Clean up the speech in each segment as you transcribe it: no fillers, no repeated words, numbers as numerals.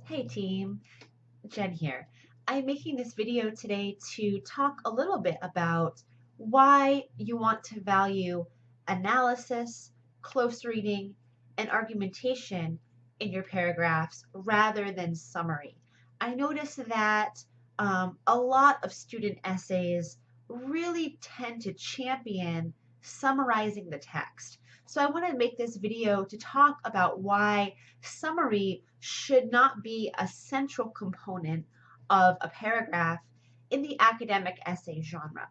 Hey team, Jen here. I'm making this video today to talk a little bit about why you want to value analysis, close reading, and argumentation in your paragraphs rather than summary. I notice that a lot of student essays really tend to champion summarizing the text. So I want to make this video to talk about why summary should not be a central component of a paragraph in the academic essay genre.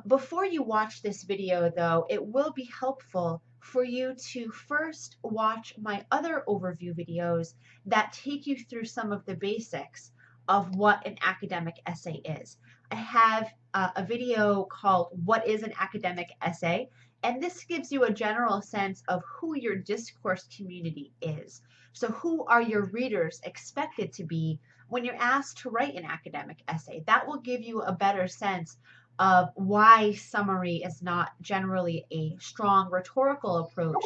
Before you watch this video, though, it will be helpful for you to first watch my other overview videos that take you through some of the basics of what an academic essay is. I have a video called What is an Academic Essay? And this gives you a general sense of who your discourse community is. So who are your readers expected to be when you're asked to write an academic essay? That will give you a better sense of why summary is not generally a strong rhetorical approach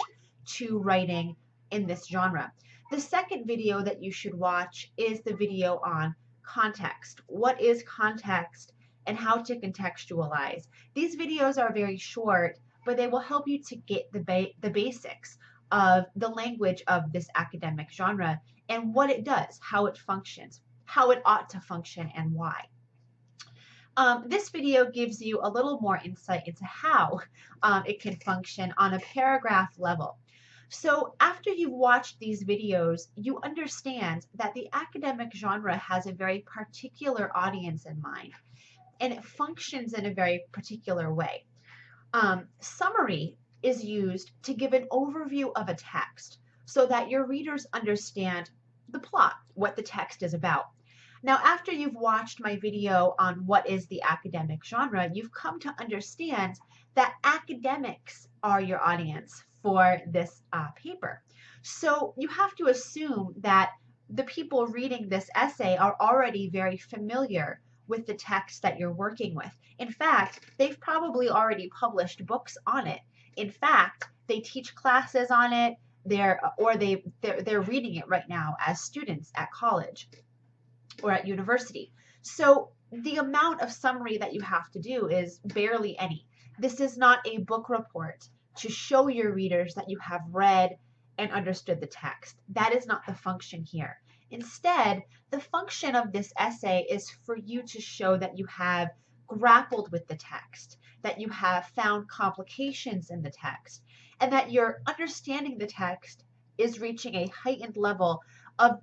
to writing in this genre. The second video that you should watch is the video on context. What is context and how to contextualize? These videos are very short, but they will help you to get the basics of the language of this academic genre and what it does, how it functions, how it ought to function, and why. This video gives you a little more insight into how it can function on a paragraph level. So after you've watched these videos, you understand that the academic genre has a very particular audience in mind, and it functions in a very particular way. Summary is used to give an overview of a text so that your readers understand the plot, what the text is about. Now, after you've watched my video on what is the academic genre, you've come to understand that academics are your audience for this paper. So you have to assume that the people reading this essay are already very familiar with the text that you're working with. In fact, they've probably already published books on it. In fact, they teach classes on it, they're reading it right now as students at college or at university. So the amount of summary that you have to do is barely any. This is not a book report to show your readers that you have read and understood the text. That is not the function here. Instead, the function of this essay is for you to show that you have grappled with the text, that you have found complications in the text, and that your understanding the text is reaching a heightened level of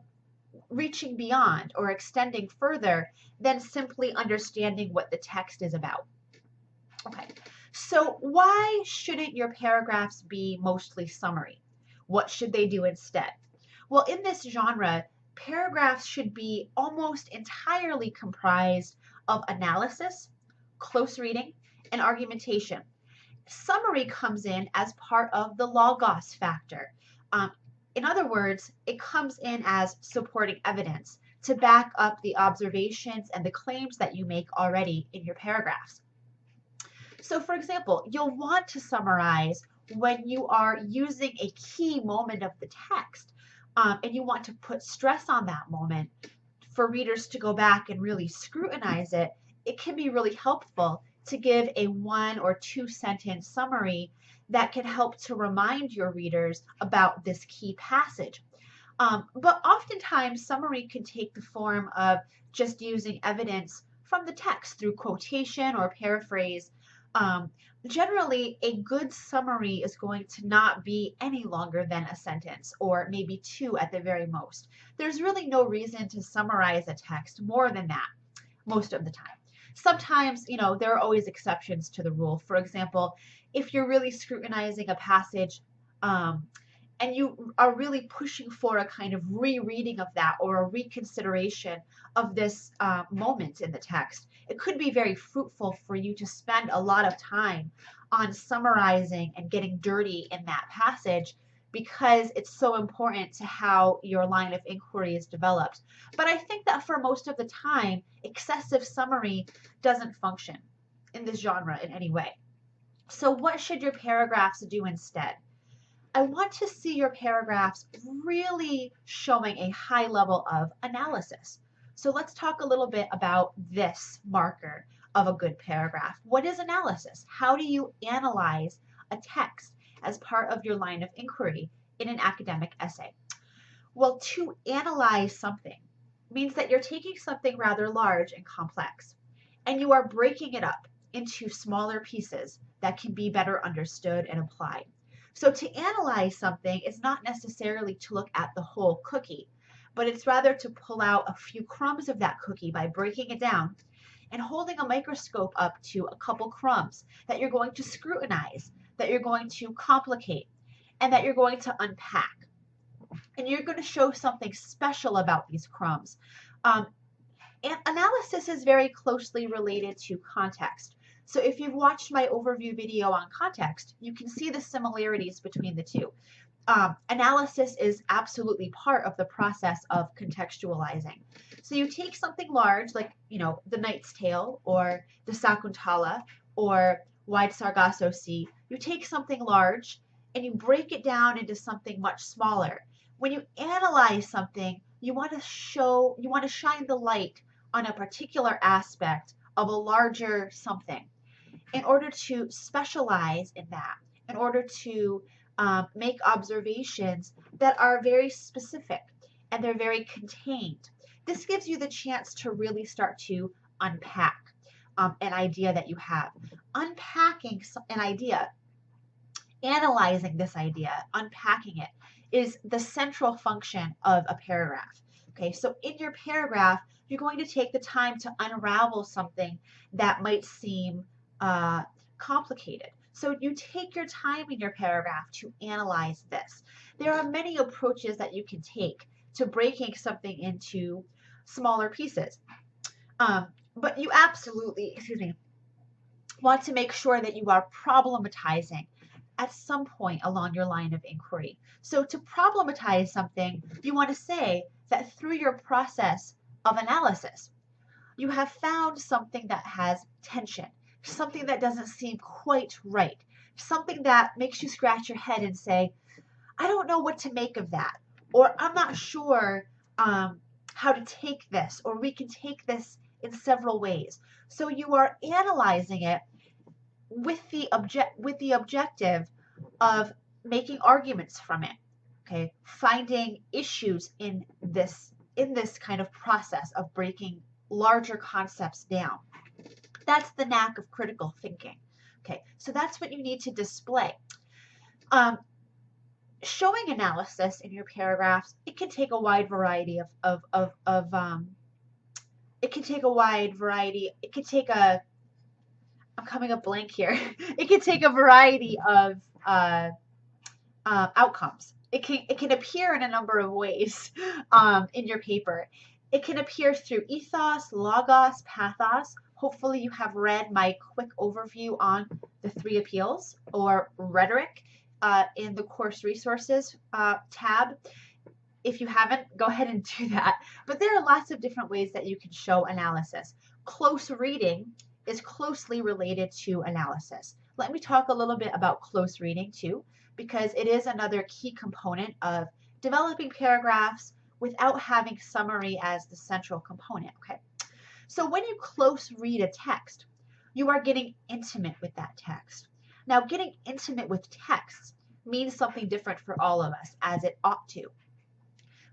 reaching beyond or extending further than simply understanding what the text is about. Okay, so why shouldn't your paragraphs be mostly summary? What should they do instead? Well, in this genre, paragraphs should be almost entirely comprised of analysis, close reading, and argumentation. Summary comes in as part of the logos factor. In other words, it comes in as supporting evidence to back up the observations and the claims that you make already in your paragraphs. So for example, you'll want to summarize when you are using a key moment of the text, and you want to put stress on that moment for readers to go back and really scrutinize it. It can be really helpful to give a 1 or 2 sentence summary that can help to remind your readers about this key passage. But oftentimes, summary can take the form of just using evidence from the text through quotation or paraphrase. Generally, a good summary is going to not be any longer than a sentence or maybe 2 at the very most. There's really no reason to summarize a text more than that most of the time. Sometimes, there are always exceptions to the rule. For example, if you're really scrutinizing a passage and you are really pushing for a kind of rereading of that or a reconsideration of this moment in the text, it could be very fruitful for you to spend a lot of time on summarizing and getting dirty in that passage because it's so important to how your line of inquiry is developed. But I think that for most of the time, excessive summary doesn't function in this genre in any way. So what should your paragraphs do instead? I want to see your paragraphs really showing a high level of analysis. So let's talk a little bit about this marker of a good paragraph. What is analysis? How do you analyze a text as part of your line of inquiry in an academic essay? Well, to analyze something means that you're taking something rather large and complex, and you are breaking it up into smaller pieces that can be better understood and applied. So to analyze something is not necessarily to look at the whole cookie, but it's rather to pull out a few crumbs of that cookie by breaking it down and holding a microscope up to a couple crumbs that you're going to scrutinize, that you're going to complicate, and that you're going to unpack. And you're going to show something special about these crumbs. And analysis is very closely related to context. So if you've watched my overview video on context, you can see the similarities between the two. Analysis is absolutely part of the process of contextualizing. So you take something large, like the Knight's Tale or the Sakuntala or Wide Sargasso Sea. You take something large and you break it down into something much smaller. When you analyze something, you want to shine the light on a particular aspect of a larger something in order to specialize in that, in order to make observations that are very specific and they're very contained. This gives you the chance to really start to unpack an idea that you have. Unpacking an idea, analyzing this idea, unpacking it, is the central function of a paragraph. Okay, so in your paragraph, you're going to take the time to unravel something that might seem complicated. So you take your time in your paragraph to analyze this. There are many approaches that you can take to breaking something into smaller pieces. But you absolutely, want to make sure that you are problematizing at some point along your line of inquiry. So to problematize something, you want to say that through your process of analysis, you have found something that has tension, something that doesn't seem quite right, something that makes you scratch your head and say, I don't know what to make of that, or I'm not sure how to take this, or we can take this in several ways. So you are analyzing it with the objective of making arguments from it, okay, finding issues in this kind of process of breaking larger concepts down. That's the knack of critical thinking. Okay, so that's what you need to display. Showing analysis in your paragraphs, it can take a wide variety I'm coming up blank here. It can take a variety of outcomes. It can appear in a number of ways in your paper. It can appear through ethos, logos, pathos. Hopefully you have read my quick overview on the 3 appeals, or rhetoric, in the course resources tab. If you haven't, go ahead and do that. But there are lots of different ways that you can show analysis. Close reading is closely related to analysis. Let me talk a little bit about close reading too, because it is another key component of developing paragraphs without having summary as the central component. Okay, so when you close read a text, you are getting intimate with that text. Now, getting intimate with text means something different for all of us, as it ought to.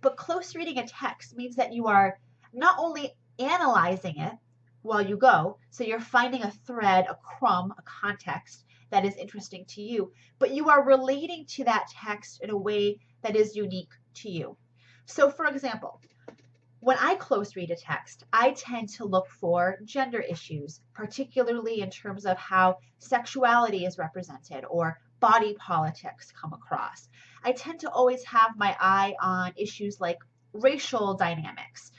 But close reading a text means that you are not only analyzing it while you go, so you're finding a thread, a crumb, a context that is interesting to you, but you are relating to that text in a way that is unique to you. So for example, when I close read a text, I tend to look for gender issues, particularly in terms of how sexuality is represented or body politics come across. I tend to always have my eye on issues like racial dynamics.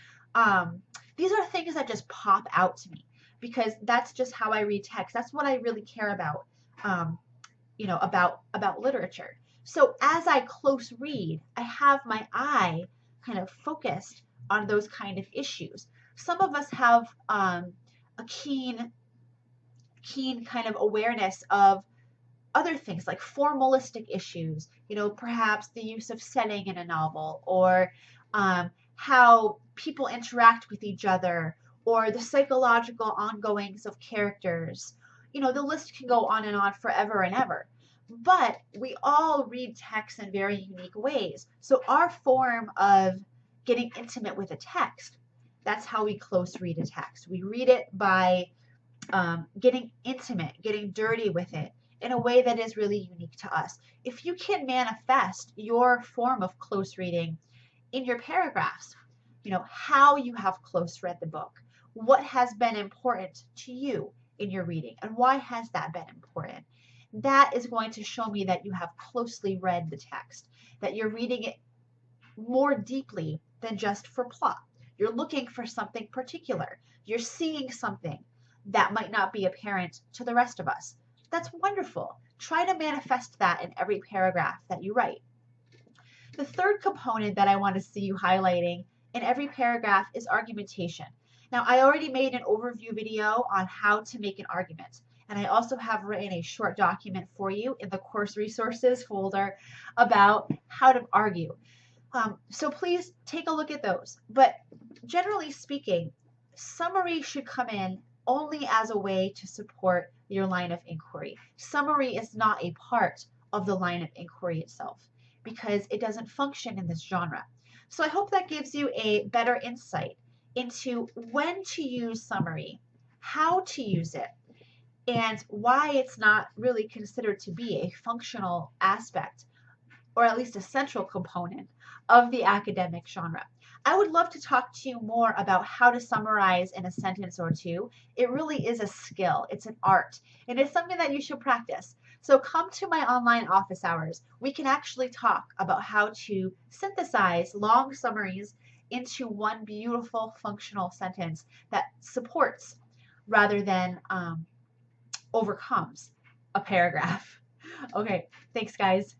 These are things that just pop out to me because that's just how I read text. That's what I really care about, about literature. So as I close read, I have my eye kind of focused on those kind of issues. Some of us have a keen kind of awareness of other things like formalistic issues, perhaps the use of setting in a novel, or how people interact with each other, or the psychological ongoings of characters. The list can go on and on forever and ever. But we all read texts in very unique ways. So our form of getting intimate with a text, that's how we close read a text. We read it by getting intimate, getting dirty with it in a way that is really unique to us. If you can manifest your form of close reading in your paragraphs, how you have close read the book, what has been important to you in your reading, and why has that been important? That is going to show me that you have closely read the text, that you're reading it more deeply than just for plot. You're looking for something particular. You're seeing something that might not be apparent to the rest of us. That's wonderful. Try to manifest that in every paragraph that you write. The third component that I want to see you highlighting in every paragraph is argumentation. Now, I already made an overview video on how to make an argument, and I also have written a short document for you in the course resources folder about how to argue. So please take a look at those. But generally speaking, summary should come in only as a way to support your line of inquiry. Summary is not a part of the line of inquiry itself because it doesn't function in this genre. So I hope that gives you a better insight into when to use summary, how to use it, and why it's not really considered to be a functional aspect, or at least a central component of the academic genre. I would love to talk to you more about how to summarize in a sentence or two. It really is a skill, it's an art, and it's something that you should practice. So come to my online office hours. We can actually talk about how to synthesize long summaries into one beautiful functional sentence that supports rather than overcomes a paragraph. Okay, thanks guys.